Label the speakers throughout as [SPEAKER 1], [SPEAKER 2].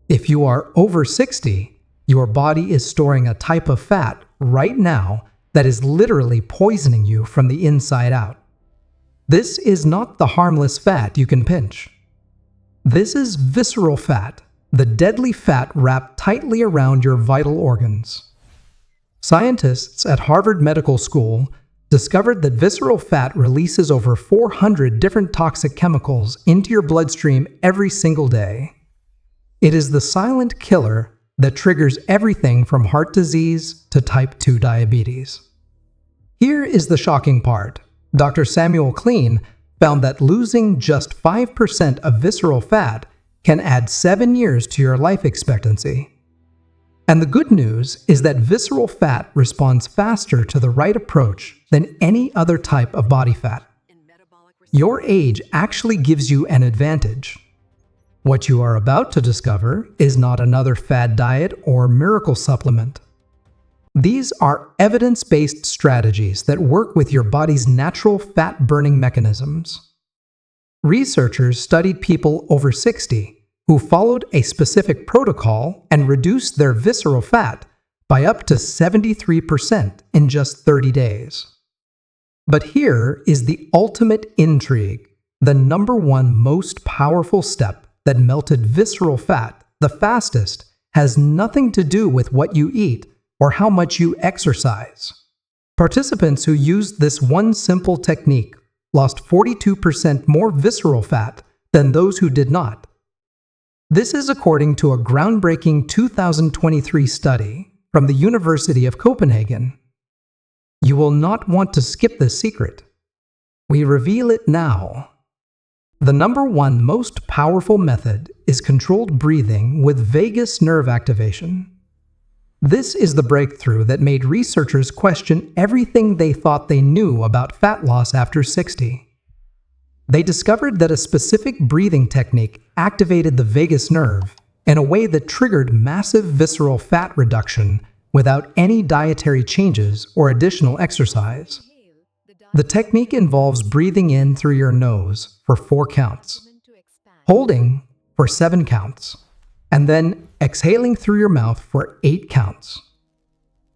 [SPEAKER 1] If you are over 60, your body is storing a type of fat right now that is literally poisoning you from the inside out. This is not the harmless fat you can pinch. This is visceral fat, the deadly fat wrapped tightly around your vital organs. Scientists at Harvard Medical School discovered that visceral fat releases over 400 different toxic chemicals into your bloodstream every single day. It is the silent killer that triggers everything from heart disease to type 2 diabetes. Here is the shocking part. Dr. Samuel Klein found that losing just 5% of visceral fat can add 7 years to your life expectancy. And the good news is that visceral fat responds faster to the right approach than any other type of body fat. Your age actually gives you an advantage. What you are about to discover is not another fad diet or miracle supplement. These are evidence-based strategies that work with your body's natural fat-burning mechanisms. Researchers studied people over 60 who followed a specific protocol and reduced their visceral fat by up to 73% in just 30 days. But here is the ultimate intrigue, the number one most powerful step that melted visceral fat the fastest has nothing to do with what you eat or how much you exercise. Participants who used this one simple technique lost 42% more visceral fat than those who did not. This is according to a groundbreaking 2023 study from the University of Copenhagen. You will not want to skip this secret. We reveal it now. The number one most powerful method is controlled breathing with vagus nerve activation. This is the breakthrough that made researchers question everything they thought they knew about fat loss after 60. They discovered that a specific breathing technique activated the vagus nerve in a way that triggered massive visceral fat reduction without any dietary changes or additional exercise. The technique involves breathing in through your nose for 4 counts, holding for 7 counts, and then exhaling through your mouth for 8 counts.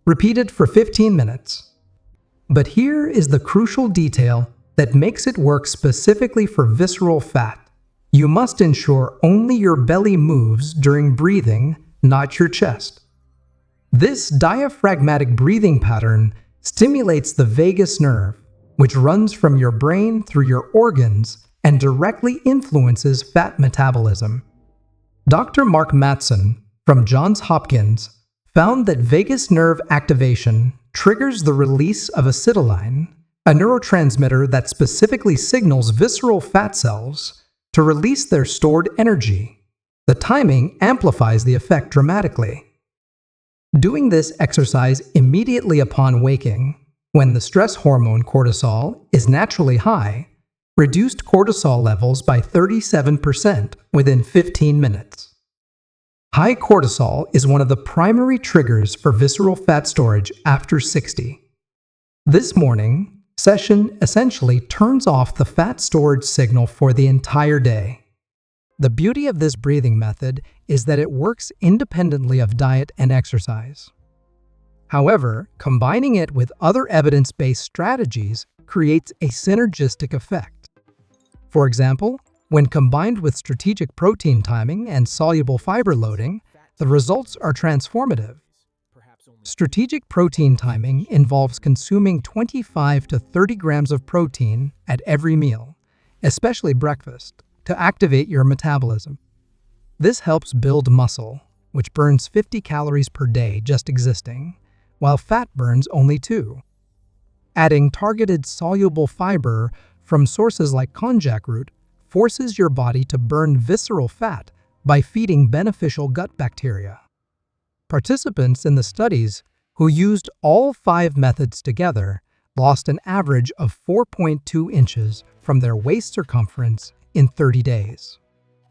[SPEAKER 1] Repeated for 15 minutes. But here is the crucial detail that makes it work specifically for visceral fat. You must ensure only your belly moves during breathing, not your chest. This diaphragmatic breathing pattern stimulates the vagus nerve, which runs from your brain through your organs and directly influences fat metabolism. Dr. Mark Mattson from Johns Hopkins found that vagus nerve activation triggers the release of acetylcholine, a neurotransmitter that specifically signals visceral fat cells to release their stored energy. The timing amplifies the effect dramatically. Doing this exercise immediately upon waking, when the stress hormone cortisol is naturally high, reduced cortisol levels by 37% within 15 minutes. High cortisol is one of the primary triggers for visceral fat storage after 60. This morning session essentially turns off the fat storage signal for the entire day. The beauty of this breathing method is that it works independently of diet and exercise. However, combining it with other evidence-based strategies creates a synergistic effect. For example, when combined with strategic protein timing and soluble fiber loading, the results are transformative. Strategic protein timing involves consuming 25 to 30 grams of protein at every meal, especially breakfast, to activate your metabolism. This helps build muscle, which burns 50 calories per day just existing, while fat burns only 2. Adding targeted soluble fiber from sources like konjac root forces your body to burn visceral fat by feeding beneficial gut bacteria. Participants in the studies who used all 5 methods together lost an average of 4.2 inches from their waist circumference in 30 days.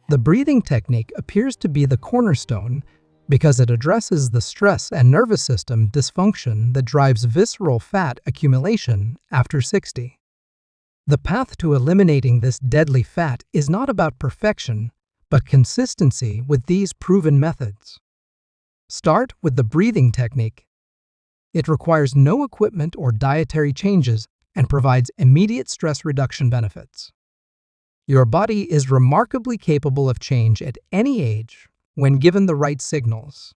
[SPEAKER 1] The breathing technique appears to be the cornerstone because it addresses the stress and nervous system dysfunction that drives visceral fat accumulation after 60. The path to eliminating this deadly fat is not about perfection, but consistency with these proven methods. Start with the breathing technique. It requires no equipment or dietary changes and provides immediate stress reduction benefits. Your body is remarkably capable of change at any age when given the right signals.